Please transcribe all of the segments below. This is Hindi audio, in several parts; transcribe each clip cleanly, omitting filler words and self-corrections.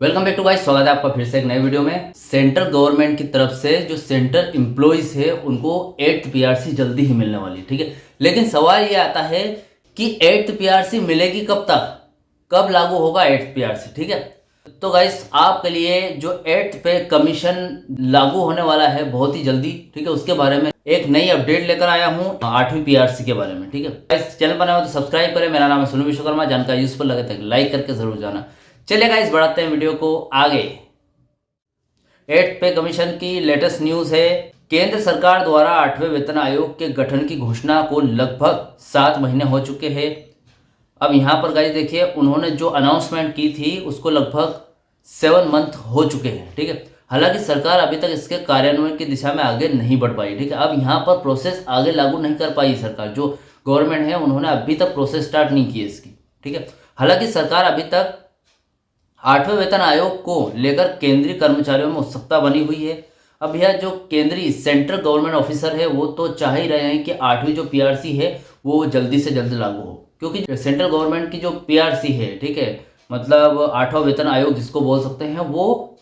वेलकम बैक टू गाइस, स्वागत है आपका फिर से एक नए वीडियो में। सेंट्रल गवर्नमेंट की तरफ से जो सेंट्रल एम्प्लॉइज है उनको 8th पीआरसी जल्दी ही मिलने वाली है, ठीक है। लेकिन सवाल ये आता है कि 8th पीआरसी मिलेगी कब तक, कब लागू होगा 8th पीआरसी, ठीक है। तो गाइस आपके लिए जो 8th पे कमीशन लागू होने वाला है बहुत ही जल्दी, ठीक है, उसके बारे में एक नई अपडेट लेकर आया हूँ 8वीं पीआरसी के बारे में, ठीक है। गाइस चैनल पर नए हो तो सब्सक्राइब करें। मेरा नाम है सुनील विश्वकर्मा। जानकारी यूजफुल लगे तो लाइक करके जरूर जाना। चलिए गाइस बढ़ाते हैं वीडियो को आगे। 8th पे कमीशन की लेटेस्ट न्यूज है। केंद्र सरकार द्वारा 8वें वेतन आयोग के गठन की घोषणा को लगभग 7 महीने हो चुके हैं। अब यहाँ पर गाइस देखिए, उन्होंने जो अनाउंसमेंट की थी उसको लगभग 7 मंथ हो चुके हैं, ठीक है। हालांकि सरकार अभी तक इसके कार्यान्वयन की दिशा में आगे नहीं बढ़ पाई, ठीक है। अब यहाँ पर प्रोसेस आगे लागू नहीं कर पाई सरकार, जो गवर्नमेंट है उन्होंने अभी तक प्रोसेस स्टार्ट नहीं की इसकी, ठीक है। हालांकि सरकार अभी तक 8वें वेतन आयोग को लेकर केंद्रीय कर्मचारियों में उत्सुकता बनी हुई है। अब यह जो केंद्रीय सेंट्रल गवर्नमेंट ऑफिसर है वो तो चाह ही रहे हैं कि 8वीं जो पीआरसी है वो जल्दी से जल्द लागू हो, क्योंकि सेंट्रल गवर्नमेंट की जो पीआरसी है, ठीक है, मतलब 8वां वेतन आयोग जिसको बोल सकते हैं, वो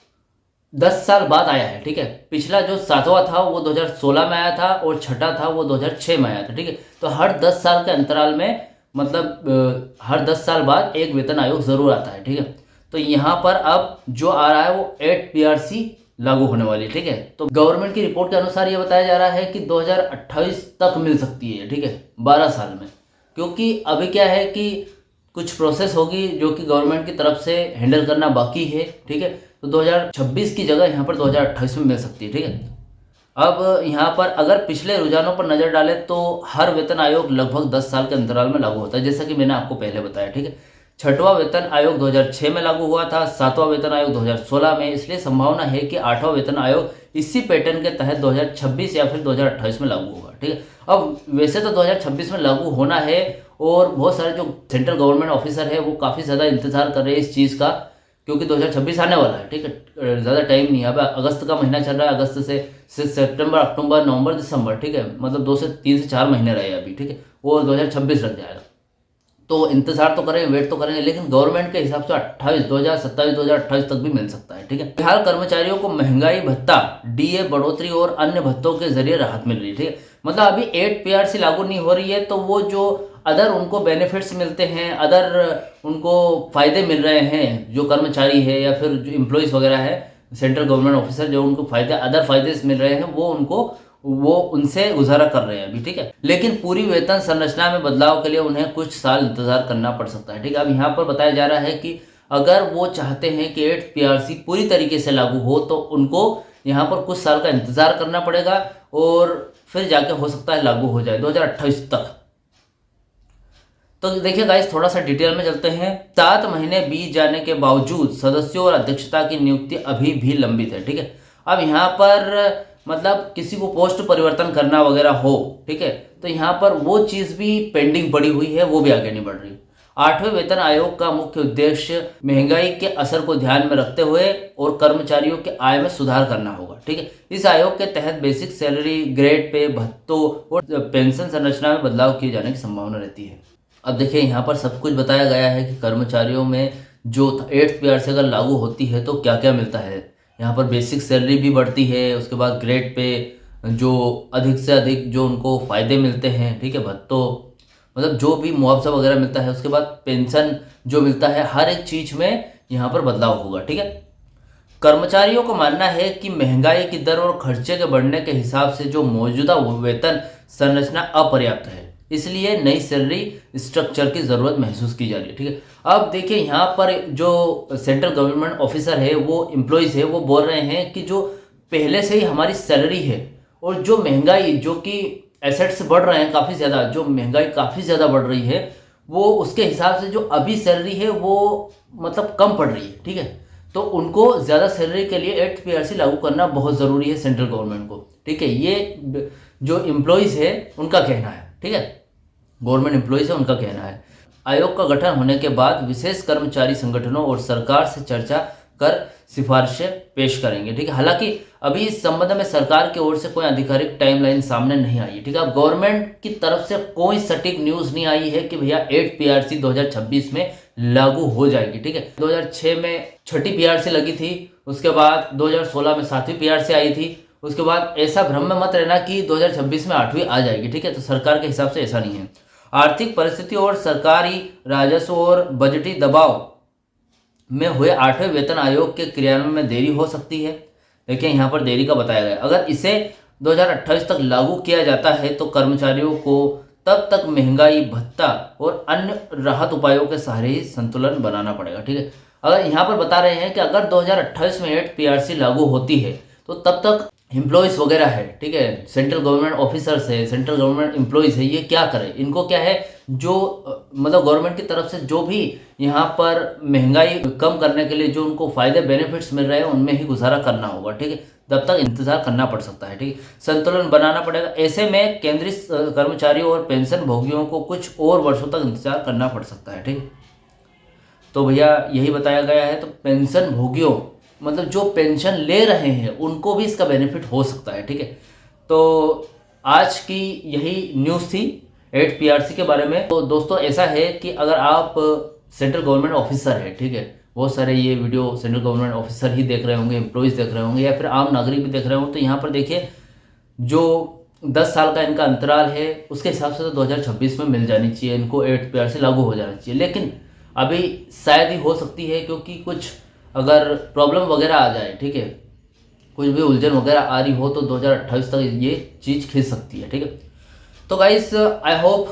10 साल बाद आया है, ठीक है। पिछला जो 7वां था वो 2016 में आया था और छठा था वो 2006 में आया था, ठीक है। तो हर 10 साल के अंतराल में, मतलब हर 10 साल बाद एक वेतन आयोग जरूर आता है, ठीक है। तो यहाँ पर अब जो आ रहा है वो 8 पीआरसी लागू होने वाली है, ठीक है। तो गवर्नमेंट की रिपोर्ट के अनुसार ये बताया जा रहा है कि 2028 तक मिल सकती है, ठीक है, 12 साल में। क्योंकि अभी क्या है कि कुछ प्रोसेस होगी जो कि गवर्नमेंट की तरफ से हैंडल करना बाकी है, ठीक है। तो 2026 की जगह यहाँ पर 2028 में मिल सकती है, ठीक है। अब यहाँ पर अगर पिछले रुझानों पर नजर डालें तो हर वेतन आयोग लगभग 10 साल के अंतराल में लागू होता है, जैसा कि मैंने आपको पहले बताया, ठीक है। 6वां वेतन आयोग 2006 में लागू हुआ था, 7वां वेतन आयोग 2016 में। इसलिए संभावना है कि 8वां वेतन आयोग इसी पैटर्न के तहत 2026 या फिर 2028 में लागू होगा, ठीक है। अब वैसे तो 2026 में लागू होना है और बहुत सारे जो सेंट्रल गवर्नमेंट ऑफिसर है वो काफ़ी ज़्यादा इंतजार कर रहे हैं इस चीज़ का, क्योंकि 2026 आने वाला है, ठीक है। ज़्यादा टाइम नहीं है, अब अगस्त का महीना चल रहा है, अगस्त से सितंबर, अक्टूबर, नवंबर, दिसंबर, ठीक है, मतलब 2 से 3 से 4 महीने रहे अभी, ठीक है, और 2026 लग जाएगा। तो इंतजार तो करेंगे, वेट तो करेंगे, लेकिन गवर्नमेंट के हिसाब से 2027 2028 तक भी मिल सकता है, ठीक है। फिलहाल कर्मचारियों को महंगाई भत्ता, डीए बढ़ोतरी और अन्य भत्तों के जरिए राहत मिल रही है, ठीक है। मतलब अभी 8 पीआरसी लागू नहीं हो रही है तो वो जो अदर उनको बेनिफिट्स मिलते हैं, अदर उनको फायदे मिल रहे हैं, जो कर्मचारी है या फिर जो एम्प्लॉयज़ वगैरह है, सेंट्रल गवर्नमेंट ऑफिसर, जो उनको फायदे, अदर फायदे मिल रहे हैं, वो उनसे गुजारा कर रहे हैं अभी, ठीक है। लेकिन पूरी वेतन संरचना में बदलाव के लिए उन्हें कुछ साल इंतजार करना पड़ सकता है, ठीक है। अब यहाँ पर बताया जा रहा है कि अगर वो चाहते हैं कि 8th पीआरसी पूरी तरीके से लागू हो तो उनको यहाँ पर कुछ साल का इंतजार करना पड़ेगा और फिर जाके हो सकता है लागू हो जाए 2028 तक। तो देखिए गाइस, थोड़ा सा डिटेल में चलते हैं। 7 महीने बीत जाने के बावजूद सदस्यों और अध्यक्षता की नियुक्ति अभी भी लंबित है, ठीक है। अब यहाँ पर मतलब किसी को पोस्ट परिवर्तन करना वगैरह हो, ठीक है, तो यहाँ पर वो चीज़ भी पेंडिंग पड़ी हुई है, वो भी आगे नहीं बढ़ रही। 8वें वेतन आयोग का मुख्य उद्देश्य महंगाई के असर को ध्यान में रखते हुए और कर्मचारियों के आय में सुधार करना होगा, ठीक है। इस आयोग के तहत बेसिक सैलरी, ग्रेड पे, भत्तों और पेंशन संरचना में बदलाव किए जाने की संभावना रहती है। अब देखिए, यहाँ पर सब कुछ बताया गया है कि कर्मचारियों में जो 8th पीआरसी अगर लागू होती है तो क्या क्या मिलता है। यहाँ पर बेसिक सैलरी भी बढ़ती है, उसके बाद ग्रेड पे जो अधिक से अधिक जो उनको फ़ायदे मिलते हैं, ठीक है, भत्तों, मतलब जो भी मुआवजा वगैरह मिलता है, उसके बाद पेंशन जो मिलता है, हर एक चीज़ में यहाँ पर बदलाव होगा, ठीक है। कर्मचारियों को मानना है कि महंगाई की दर और खर्चे के बढ़ने के हिसाब से जो मौजूदा वेतन संरचना अपर्याप्त है, इसलिए नई सैलरी स्ट्रक्चर की ज़रूरत महसूस की जा रही है, ठीक है। अब देखिए, यहाँ पर जो सेंट्रल गवर्नमेंट ऑफिसर है, वो एम्प्लॉयज़ है, वो बोल रहे हैं कि जो पहले से ही हमारी सैलरी है और जो महंगाई, जो कि एसेट्स बढ़ रहे हैं काफ़ी ज़्यादा, जो महंगाई काफ़ी ज़्यादा बढ़ रही है, वो उसके हिसाब से जो अभी सैलरी है वो मतलब कम पड़ रही है, ठीक है। तो उनको ज़्यादा सैलरी के लिए 8th पीआरसी लागू करना बहुत ज़रूरी है सेंट्रल गवर्नमेंट को, ठीक है। ये जो एम्प्लॉयज़ है उनका कहना है, ठीक है, गवर्नमेंट एम्प्लॉयज़ है उनका कहना है। आयोग का गठन होने के बाद विशेष कर्मचारी संगठनों और सरकार से चर्चा कर सिफारिशें पेश करेंगे, ठीक है। हालांकि अभी इस संबंध में सरकार की ओर से कोई आधिकारिक टाइमलाइन सामने नहीं आई है, ठीक है। अब गवर्नमेंट की तरफ से कोई सटीक न्यूज़ नहीं आई है कि भैया 8 पीआरसी 2026 में लागू हो जाएगी। ठीक है, 2006 में छठी पीआरसी लगी थी, उसके बाद 2016 में 7वीं पीआरसी आई थी, उसके बाद ऐसा भ्रम में मत रहना कि 2026 में 8वीं आ जाएगी। ठीक है, तो सरकार के हिसाब से ऐसा नहीं है। आर्थिक परिस्थिति और सरकारी राजस्व और बजटी दबाव में हुए 8वें वेतन आयोग के क्रियान्वयन में देरी हो सकती है। देखिए यहाँ पर देरी का बताया गया, अगर इसे 2028 तक लागू किया जाता है तो कर्मचारियों को तब तक महंगाई भत्ता और अन्य राहत उपायों के सहारे ही संतुलन बनाना पड़ेगा। ठीक है, अगर यहाँ पर बता रहे हैं कि अगर 2028 में 8 पीआरसी लागू होती है तो तब तक एम्प्लॉयज़ वगैरह है, ठीक है, सेंट्रल गवर्नमेंट ऑफिसर्स है, सेंट्रल गवर्नमेंट एम्प्लॉयज़ है, ये क्या करें, इनको क्या है जो मतलब गवर्नमेंट की तरफ से जो भी यहाँ पर महंगाई कम करने के लिए जो उनको फायदे बेनिफिट्स मिल रहे हैं उनमें ही गुजारा करना होगा। ठीक है, तब तक इंतजार करना पड़ सकता है। ठीक है, संतुलन बनाना पड़ेगा। ऐसे में केंद्रीय कर्मचारियों और पेंशन भोगियों को कुछ और वर्षों तक इंतजार करना पड़ सकता है। ठीक, तो भैया यही बताया गया है। तो पेंशन भोगियों मतलब जो पेंशन ले रहे हैं उनको भी इसका बेनिफिट हो सकता है। ठीक है, तो आज की यही न्यूज़ थी 8 पीआरसी के बारे में। तो दोस्तों ऐसा है कि अगर आप सेंट्रल गवर्नमेंट ऑफिसर है, ठीक है, बहुत सारे ये वीडियो सेंट्रल गवर्नमेंट ऑफिसर ही देख रहे होंगे, एम्प्लॉयज़ देख रहे होंगे या फिर आम नागरिक भी देख रहे होंगे, तो यहाँ पर देखिए जो 10 साल का इनका अंतराल है उसके हिसाब से तो 2026 में मिल जानी चाहिए, इनको 8 पीआरसी लागू हो जाना चाहिए। लेकिन अभी शायद ही हो सकती है क्योंकि कुछ अगर प्रॉब्लम वगैरह आ जाए, ठीक है, कुछ भी उलझन वगैरह आ रही हो तो 2028 तक ये चीज़ खींच सकती है। ठीक है, तो गाइस आई होप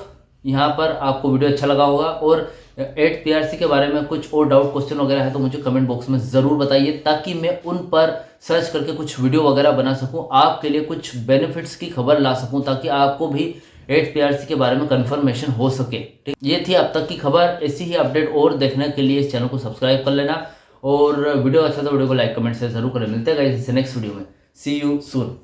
यहाँ पर आपको वीडियो अच्छा लगा होगा और 8 पीआरसी के बारे में कुछ और डाउट क्वेश्चन वगैरह है तो मुझे कमेंट बॉक्स में ज़रूर बताइए ताकि मैं उन पर सर्च करके कुछ वीडियो वगैरह बना सकूं, आपके लिए कुछ बेनिफिट्स की खबर ला सकूं ताकि आपको भी 8 पीआरसी के बारे में कंफर्मेशन हो सके। ठीक, ये थी अब तक की खबर। ऐसी ही अपडेट और देखने के लिए इस चैनल को सब्सक्राइब कर लेना और वीडियो अच्छा तो वीडियो को लाइक कमेंट से जरूर करें। मिलते हैं गाइस नेक्स्ट वीडियो में। सी यू सून।